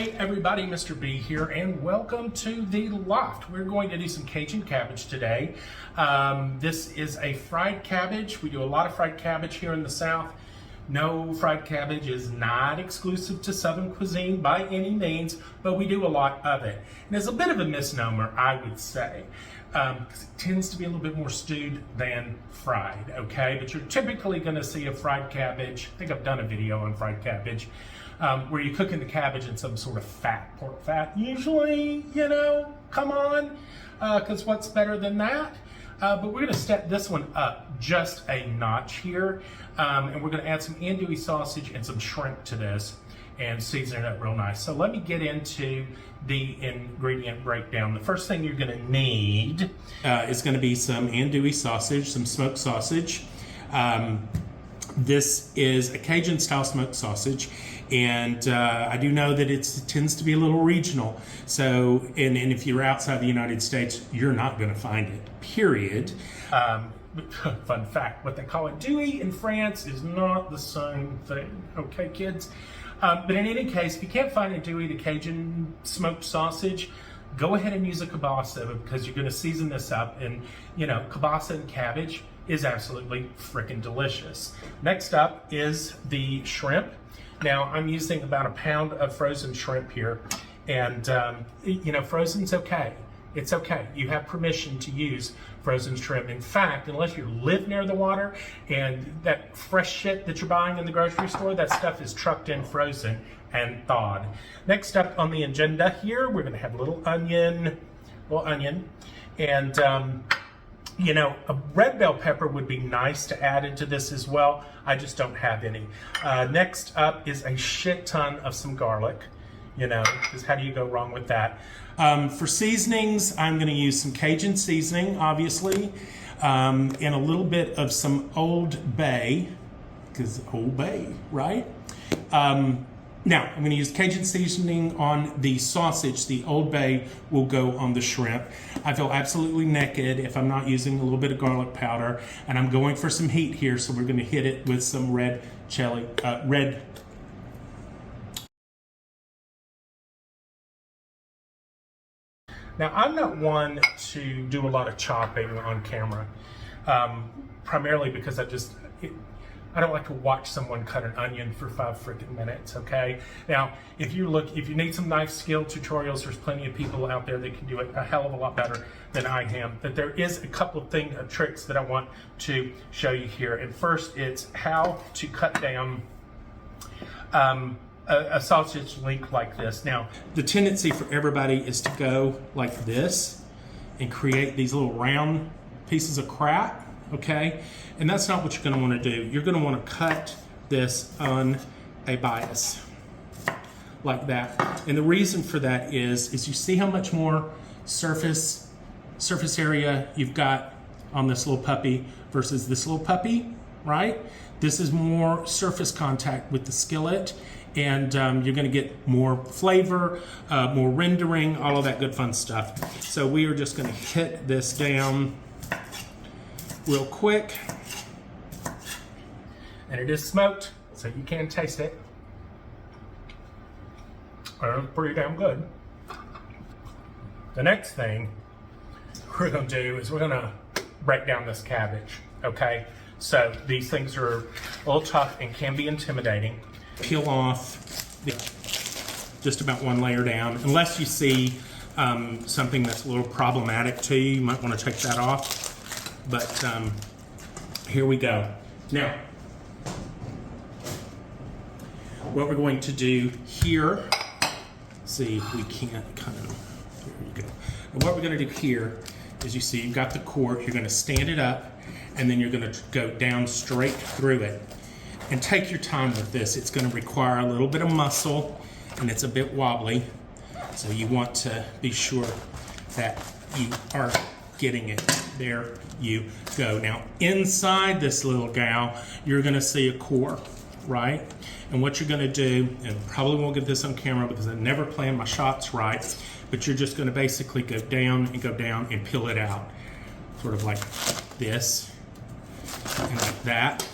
Hey everybody, Mr. B here, and welcome to the Loft. We're going to do some Cajun cabbage today. This is a fried cabbage. We do a lot of fried cabbage here in the South. No, fried cabbage is not exclusive to Southern cuisine by any means, but we do a lot of it. And it's a bit of a misnomer, I would say, because it tends to be a little bit more stewed than fried, okay? But you're typically gonna see a fried cabbage. I think I've done a video on fried cabbage, where you're cooking the cabbage in some sort of fat, pork fat. Usually, come on, because what's better than that? But we're gonna step this one up just a notch here. And we're gonna add some andouille sausage and some shrimp to this and season it up real nice. So let me get into the ingredient breakdown. The first thing you're gonna need is gonna be some andouille sausage, some smoked sausage. This is a Cajun style smoked sausage, and I do know that it tends to be a little regional. So, and if you're outside the United States, you're not gonna find it, period. Fun fact, what they call andouille in France is not the same thing, okay kids? But in any case, if you can't find andouille, the Cajun smoked sausage, go ahead and use a kielbasa because you're gonna season this up, and kielbasa and cabbage is absolutely freaking delicious. Next up is the shrimp. Now I'm using about a pound of frozen shrimp here, and frozen's okay. It's okay. You have permission to use frozen shrimp. In fact, unless you live near the water and that fresh shit that you're buying in the grocery store, that stuff is trucked in frozen and thawed. Next up on the agenda here, we're gonna have a little onion, and a red bell pepper would be nice to add into this as well. I just don't have any. Next up is a shit ton of some garlic, because how do you go wrong with that? For seasonings, I'm going to use some Cajun seasoning, obviously, and a little bit of some Old Bay, because Old Bay, right? Now, I'm going to use Cajun seasoning on the sausage. The Old Bay will go on the shrimp. I feel absolutely naked if I'm not using a little bit of garlic powder, and I'm going for some heat here, so we're going to hit it with some red chili. Now, I'm not one to do a lot of chopping on camera, primarily because I don't like to watch someone cut an onion for 5 freaking minutes, okay? Now, if you need some knife skill tutorials, there's plenty of people out there that can do it a hell of a lot better than I am. But there is a couple of tricks that I want to show you here. And first, it's how to cut down a sausage link like this. Now, the tendency for everybody is to go like this and create these little round pieces of crap, okay? And that's not what you're gonna wanna do. You're gonna wanna cut this on a bias, like that. And the reason for that is you see how much more surface area you've got on this little puppy versus this little puppy, right? This is more surface contact with the skillet, and you're gonna get more flavor, more rendering, all of that good fun stuff. So we are just gonna hit this down real quick. And it is smoked, so you can taste it. It's pretty damn good. The next thing we're gonna do is we're gonna break down this cabbage, okay? So these things are a little tough and can be intimidating. Peel off just about one layer down. Unless you see something that's a little problematic to you, you might wanna take that off. But here we go. Now, what we're going to do here, see if we can't there you go. And what we're gonna do here is, you see you've got the cord, you're gonna stand it up, and then you're gonna go down straight through it. And take your time with this. It's gonna require a little bit of muscle, and it's a bit wobbly. So you want to be sure that you are getting it. There you go. Now, inside this little gal, you're gonna see a core, right? And what you're gonna do, and probably won't get this on camera because I never plan my shots right, but you're just gonna basically go down and peel it out. Sort of like this, and like that.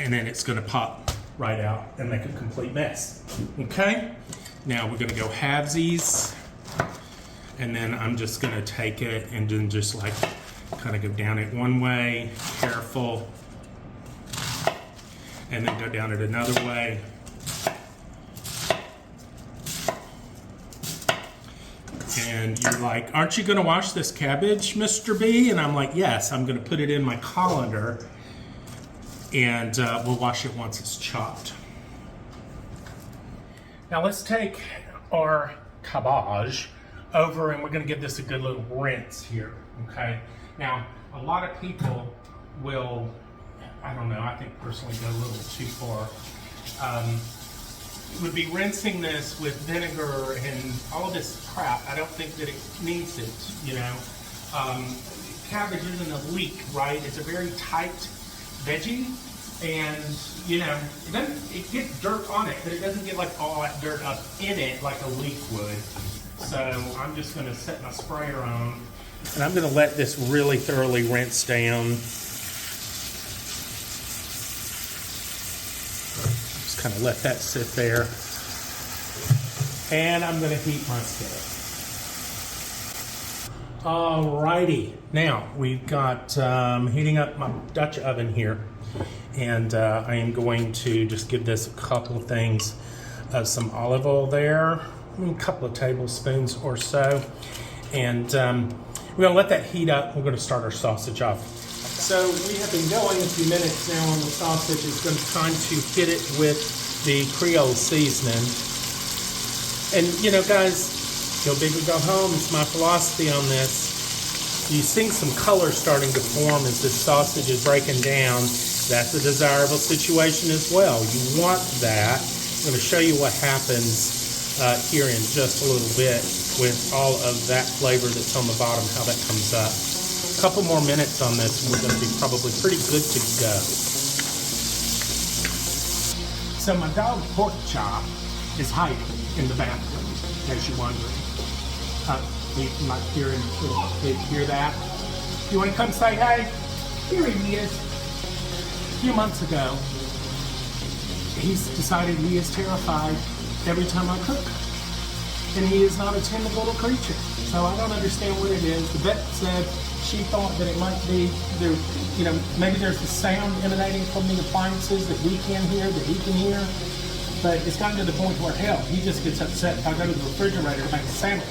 And then it's gonna pop right out and make a complete mess, okay? Now we're gonna go halvesies, and then I'm just gonna take it and then just like kind of go down it one way, careful, and then go down it another way. And you're like, aren't you gonna wash this cabbage, Mr. B? And I'm like, yes, I'm gonna put it in my colander, and we'll wash it once it's chopped. Now let's take our cabbage over and we're gonna give this a good little rinse here, okay? Now, a lot of people will, I don't know, I think personally go a little too far. Would be rinsing this with vinegar and all of this crap. I don't think that it needs it, you know. Cabbage isn't a leek, right? It's a very tight veggie, and you know, it gets dirt on it, but it doesn't get like all that dirt up in it like a leek would. So I'm just gonna set my sprayer on, and I'm gonna let this really thoroughly rinse down. Just kind of let that sit there. And I'm gonna heat my skillet. Alrighty, now we've got heating up my Dutch oven here. And I am going to just give this a couple of things. Some olive oil there, a couple of tablespoons or so. And we're gonna let that heat up. We're gonna start our sausage off. So we have been going a few minutes now on the sausage. It's gonna be time to hit it with the Creole seasoning. And you know, guys, go big or go home. It's my philosophy on this. You see some color starting to form as this sausage is breaking down. That's a desirable situation as well. You want that. I'm going to show you what happens here in just a little bit with all of that flavor that's on the bottom, how that comes up. A couple more minutes on this and we're going to be probably pretty good to go. So my dog pork chop is hiding in the bathroom, as you're wondering. You might hear that. You want to come say hey? Here he is. A few months ago, he's decided he is terrified every time I cook. And he is not a timid little creature. So I don't understand what it is. The vet said she thought that it might be, there, you know, maybe there's the sound emanating from the appliances that we can hear, that he can hear. But it's gotten to the point where, hell, he just gets upset if I go to the refrigerator to make a sandwich.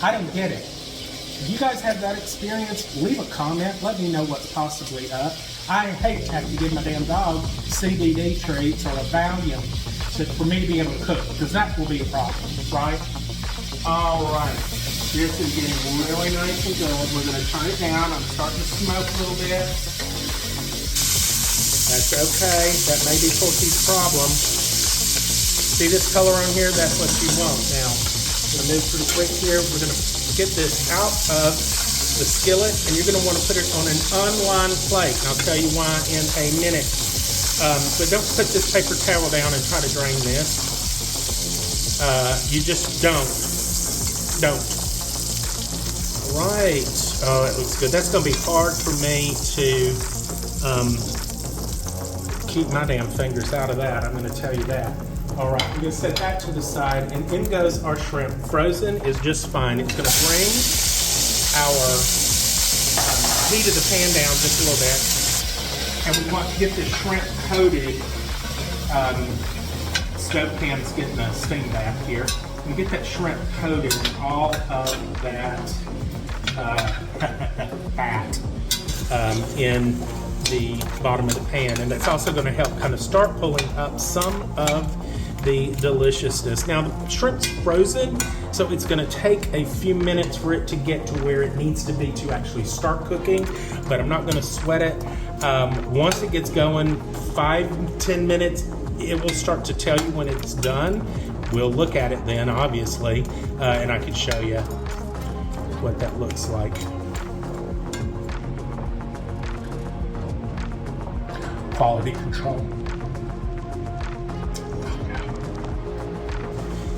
I don't get it. If you guys have that experience, leave a comment. Let me know what's possibly up. I hate to have to give my damn dog CBD treats or a Valium for me to be able to cook, because that will be a problem, right? All right. This is getting really nice and good. We're going to turn it down. I'm starting to smoke a little bit. That's okay. That may be Porky's problem. See this color on here? That's what you want. Now, I'm going to move pretty quick here. We're going to get this out of the skillet, and you're going to want to put it on an unlined plate. And I'll tell you why in a minute. But don't put this paper towel down and try to drain this. You just don't. Don't. All right. Oh, that looks good. That's going to be hard for me to keep my damn fingers out of that. I'm going to tell you that. All right, we're going to set that to the side, and in goes our shrimp. Frozen is just fine. It's going to bring our heat of the pan down just a little bit, and we want to get this shrimp coated. Stove pan's getting a steam bath here. And get that shrimp coated in all of that fat in the bottom of the pan, and that's also going to help kind of start pulling up some of the deliciousness. Now the shrimp's frozen, so it's going to take a few minutes for it to get to where it needs to be to actually start cooking, but I'm not going to sweat it. Once it gets going, 5-10 minutes, it will start to tell you when it's done. We'll look at it then, obviously, and I can show you what that looks like. Quality control.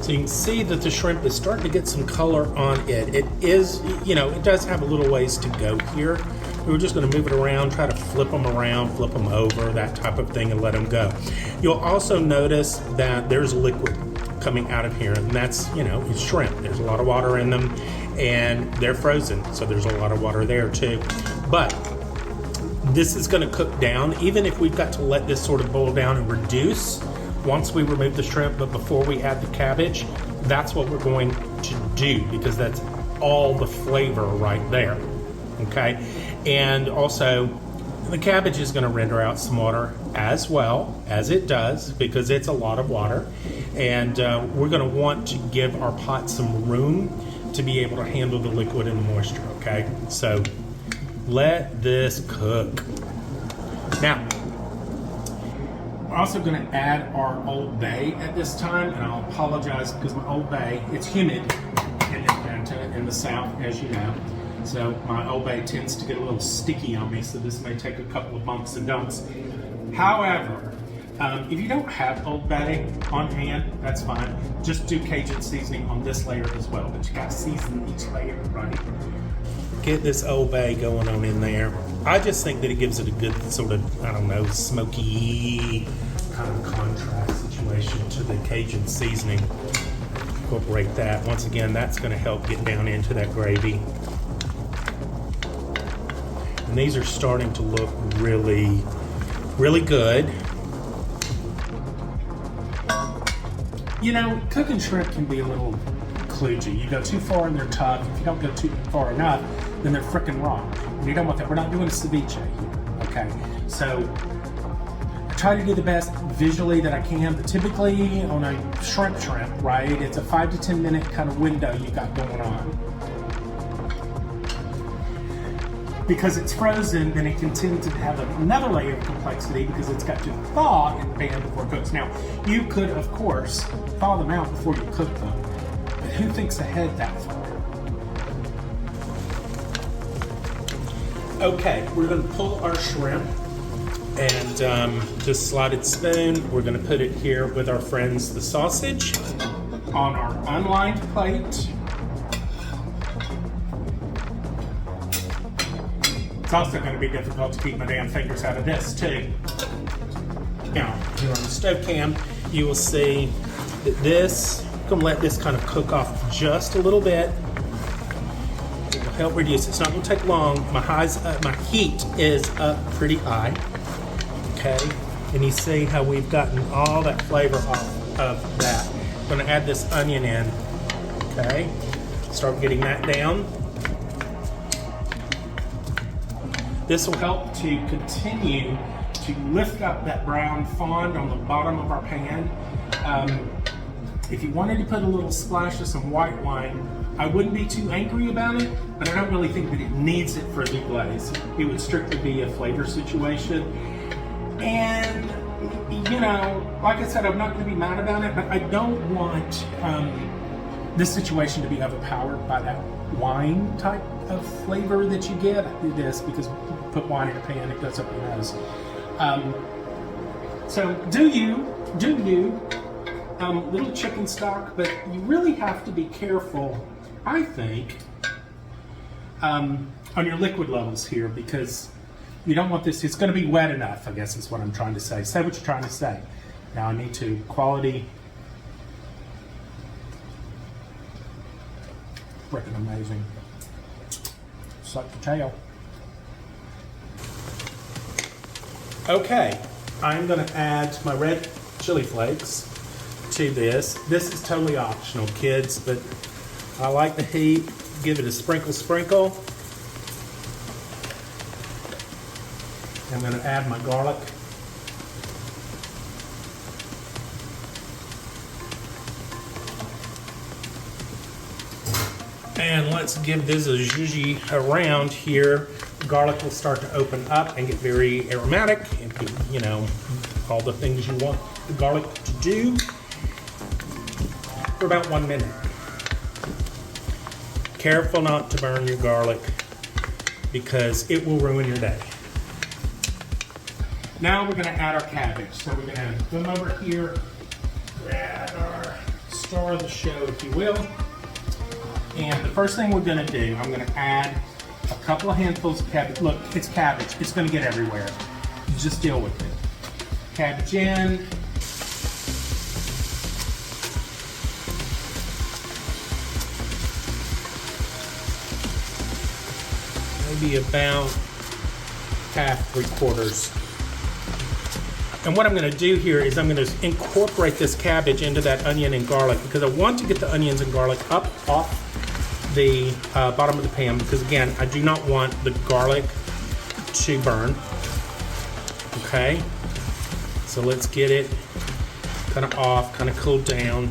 So you can see that the shrimp is starting to get some color on it. It is, you know, it does have a little ways to go here. We're just going to move it around, try to flip them around, flip them over, that type of thing, and let them go. You'll also notice that there's liquid coming out of here, and that's, you know, it's shrimp. There's a lot of water in them, and they're frozen, so there's a lot of water there too. But this is going to cook down, even if we've got to let this sort of boil down and reduce once we remove the shrimp, but before we add the cabbage, that's what we're going to do, because that's all the flavor right there, okay? And also, the cabbage is going to render out some water as well, as it does, because it's a lot of water. And we're going to want to give our pot some room to be able to handle the liquid and the moisture, okay? So let this cook. Now, we're also going to add our Old Bay at this time, and I'll apologize because my Old Bay, it's humid in Atlanta in the South, as you know. So my Old Bay tends to get a little sticky on me, so this may take a couple of bumps and dumps. However, if you don't have Old Bay on hand, that's fine. Just do Cajun seasoning on this layer as well, but you got to season each layer, right? Get this Old Bay going on in there. I just think that it gives it a good sort of, I don't know, smoky kind of contrast situation to the Cajun seasoning. Incorporate that. Once again, that's going to help get down into that gravy. And these are starting to look really, really good. You know, cooking shrimp can be a little kludgy. You go too far and they're tough. If you don't go too far enough, then they're freaking raw. And you don't want that. We're not doing a ceviche here, okay? So I try to do the best visually that I can, but typically on a shrimp, right, it's a 5 to 10 minute kind of window you got going on. Because it's frozen, then it can tend to have another layer of complexity because it's got to thaw in the pan before it cooks. Now, you could, of course, thaw them out before you cook them, but who thinks ahead that far? Okay, we're going to pull our shrimp and just slotted spoon. We're going to put it here with our friends, the sausage, on our unlined plate. It's also going to be difficult to keep my damn fingers out of this too. Now, here on the stove cam, you will see that this, I'm going to let this kind of cook off just a little bit. It will help reduce. It's not going to take long. My heat is up pretty high. Okay, and you see how we've gotten all that flavor off of that. I'm going to add this onion in. Okay, start getting that down. This will help to continue to lift up that brown fond on the bottom of our pan. If you wanted to put a little splash of some white wine, I wouldn't be too angry about it, but I don't really think that it needs it for the glaze. It would strictly be a flavor situation. And, you know, like I said, I'm not going to be mad about it, but I don't want this situation to be overpowered by that wine type of flavor that you get. I do this because you put wine in a pan, it goes up your nose. So do you, little chicken stock, but you really have to be careful, I think, on your liquid levels here, because you don't want this, it's going to be wet enough, I guess is what I'm trying to say. Say what you're trying to say. Now I need to quality. Freaking amazing. Just like the tail. Okay, I'm going to add my red chili flakes to this. This is totally optional, kids, but I like the heat. Give it a sprinkle. I'm going to add my garlic. And let's give this a zhuzhi around here. Garlic will start to open up and get very aromatic and, you know, all the things you want the garlic to do for about 1 minute. Careful not to burn your garlic because it will ruin your day. Now we're going to add our cabbage. So we're going to come over here, grab our star of the show, if you will. And the first thing we're going to do, I'm going to add a couple of handfuls of cabbage. Look, it's cabbage. It's going to get everywhere. You just deal with it. Cabbage in. maybe about half, 3/4. And what I'm going to do here is I'm going to incorporate this cabbage into that onion and garlic, because I want to get the onions and garlic up off the bottom of the pan, because again, I do not want the garlic to burn. Okay, so let's get it kind of off, kind of cooled down.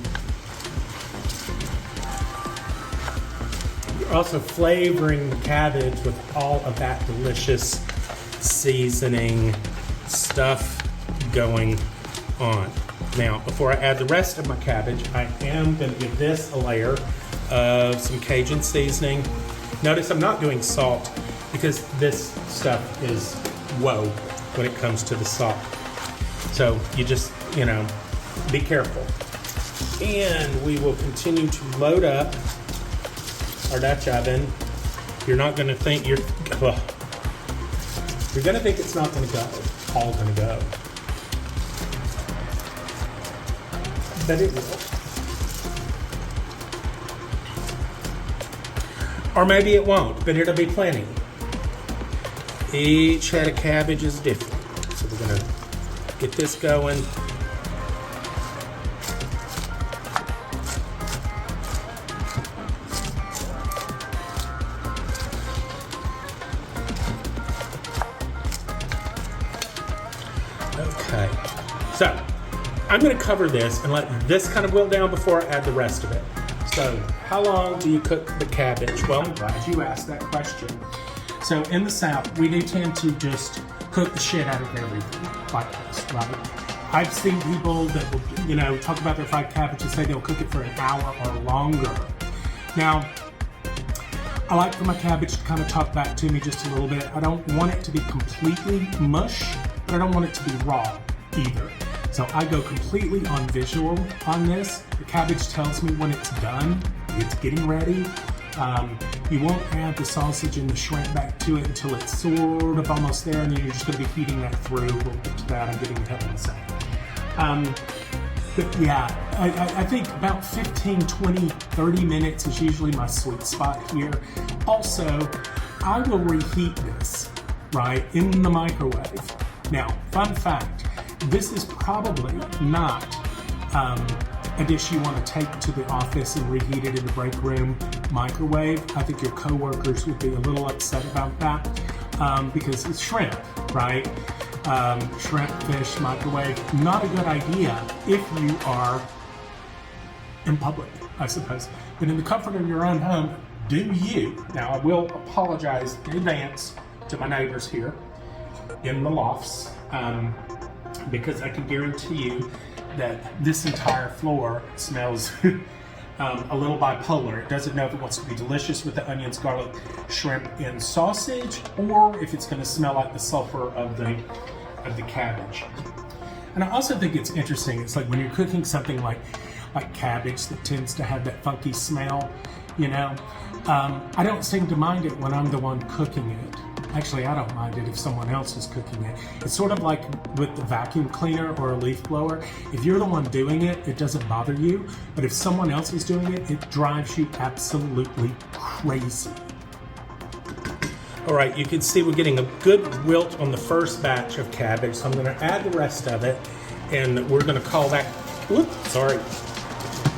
You're also flavoring the cabbage with all of that delicious seasoning stuff going on. Now, before I add the rest of my cabbage, I am going to give this a layer of some Cajun seasoning. Notice I'm not doing salt, because this stuff is whoa when it comes to the salt. So you just, be careful. And we will continue to load up our Dutch oven. You're not going to think you're going to think it's not going to go. It's all going to go. But it will. Or maybe it won't, but it'll be plenty. Each head of cabbage is different. So we're going to get this going. Okay, so I'm going to cover this and let this kind of wilt down before I add the rest of it. So, how long do you cook the cabbage? Well, I'm glad you asked that question. So, in the South, we do tend to just cook the shit out of everything like this, right? I've seen people that will, talk about their fried cabbage and say they'll cook it for an hour or longer. Now, I like for my cabbage to kind of talk back to me just a little bit. I don't want it to be completely mush, but I don't want it to be raw either. So I go completely on visual on this. The cabbage tells me when it's done, it's getting ready. You won't add the sausage and the shrimp back to it until it's sort of almost there, and then you're just going to be heating that through. We'll get to that. I'm getting ahead of myself. But yeah, I think about 15, 20, 30 minutes is usually my sweet spot here. Also, I will reheat this, right, in the microwave. Now, fun fact, this is probably not a dish you want to take to the office and reheat it in the break room microwave. I think your coworkers would be a little upset about that because it's shrimp, right? Shrimp, fish, microwave, not a good idea if you are in public, I suppose. But in the comfort of your own home, do you. Now, I will apologize in advance to my neighbors here in the lofts, because I can guarantee you that this entire floor smells a little bipolar. It doesn't know if it wants to be delicious with the onions, garlic, shrimp, and sausage, or if it's going to smell like the sulfur of the cabbage. And I also think it's interesting. It's like when you're cooking something like cabbage that tends to have that funky smell, I don't seem to mind it when I'm the one cooking it. Actually, I don't mind it if someone else is cooking it. It's sort of like with the vacuum cleaner or a leaf blower. If you're the one doing it, it doesn't bother you. But if someone else is doing it, it drives you absolutely crazy. All right, you can see we're getting a good wilt on the first batch of cabbage. So I'm going to add the rest of it, and we're going to call that, whoops, sorry,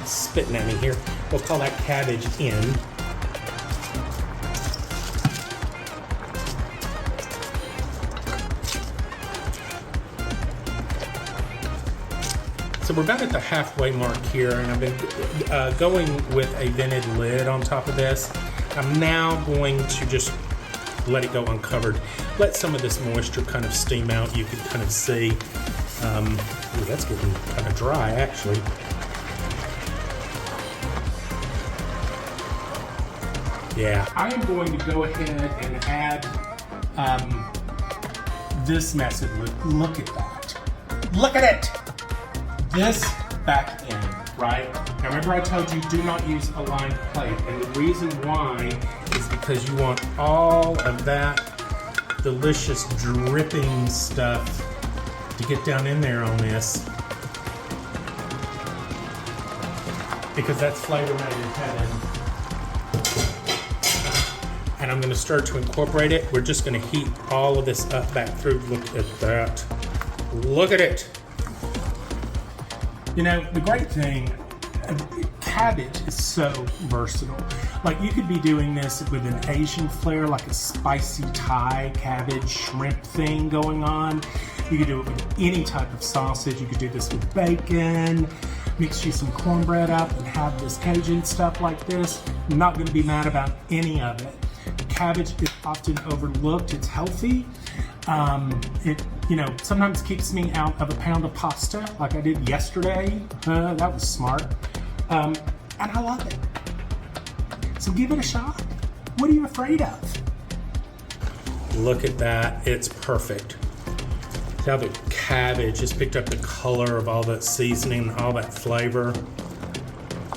spitting at me here. We'll call that cabbage in. So we're about at the halfway mark here, and I've been going with a vented lid on top of this. I'm now going to just let it go uncovered. Let some of this moisture kind of steam out. You can kind of see, ooh, that's getting kind of dry actually. Yeah, I am going to go ahead and add this message. Look at that. Look at it! This back in, right? Now remember I told you do not use a lined plate, and the reason why is because you want all of that delicious dripping stuff to get down in there on this, because that's flavor made in heaven. And and I'm going to start to incorporate it. We're just going to heat all of this up back through. Look at that. Look at it. You know, the great thing, cabbage is so versatile. Like, you could be doing this with an Asian flair, like a spicy Thai cabbage shrimp thing going on. You could do it with any type of sausage. You could do this with bacon, mix you some cornbread up and have this Cajun stuff like this. I'm not going to be mad about any of it. Cabbage is often overlooked. It's healthy. It, you know, sometimes keeps me out of a pound of pasta like I did yesterday. That was smart. And I love it. So give it a shot. What are you afraid of? Look at that. It's perfect. Now the cabbage has picked up the color of all that seasoning, all that flavor.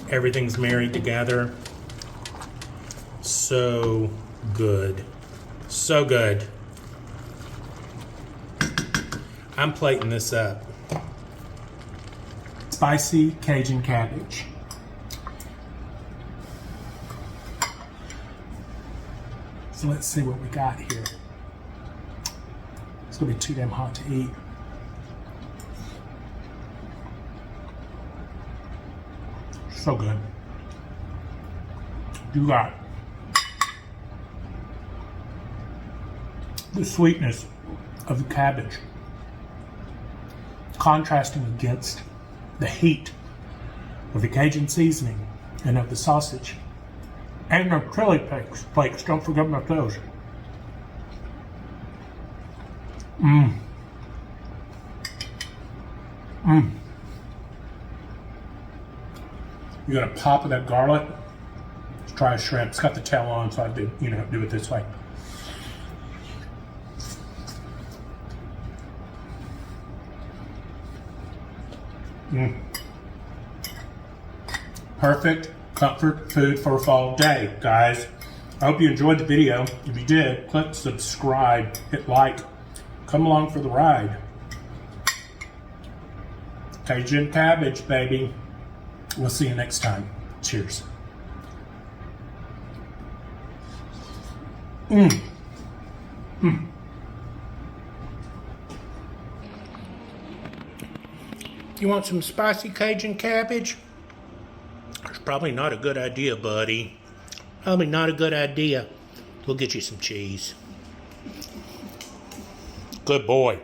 Everything's married together. So good. So good. I'm plating this up. Spicy Cajun cabbage. So let's see what we got here. It's gonna be too damn hot to eat. So good. You got the sweetness of the cabbage contrasting against the heat of the Cajun seasoning and of the sausage. And the chili flakes, don't forget about those. Mmm. Mmm. You got a pop of that garlic. Let's try a shrimp. It's got the tail on, so I did, you know, do it this way. Mmm. Perfect comfort food for a fall day, guys. I hope you enjoyed the video. If you did, click subscribe, hit like, come along for the ride. Cajun cabbage, baby. We'll see you next time. Cheers. Mmm. Mmm. You want some spicy Cajun cabbage? It's probably not a good idea, buddy. Probably not a good idea. We'll get you some cheese. Good boy.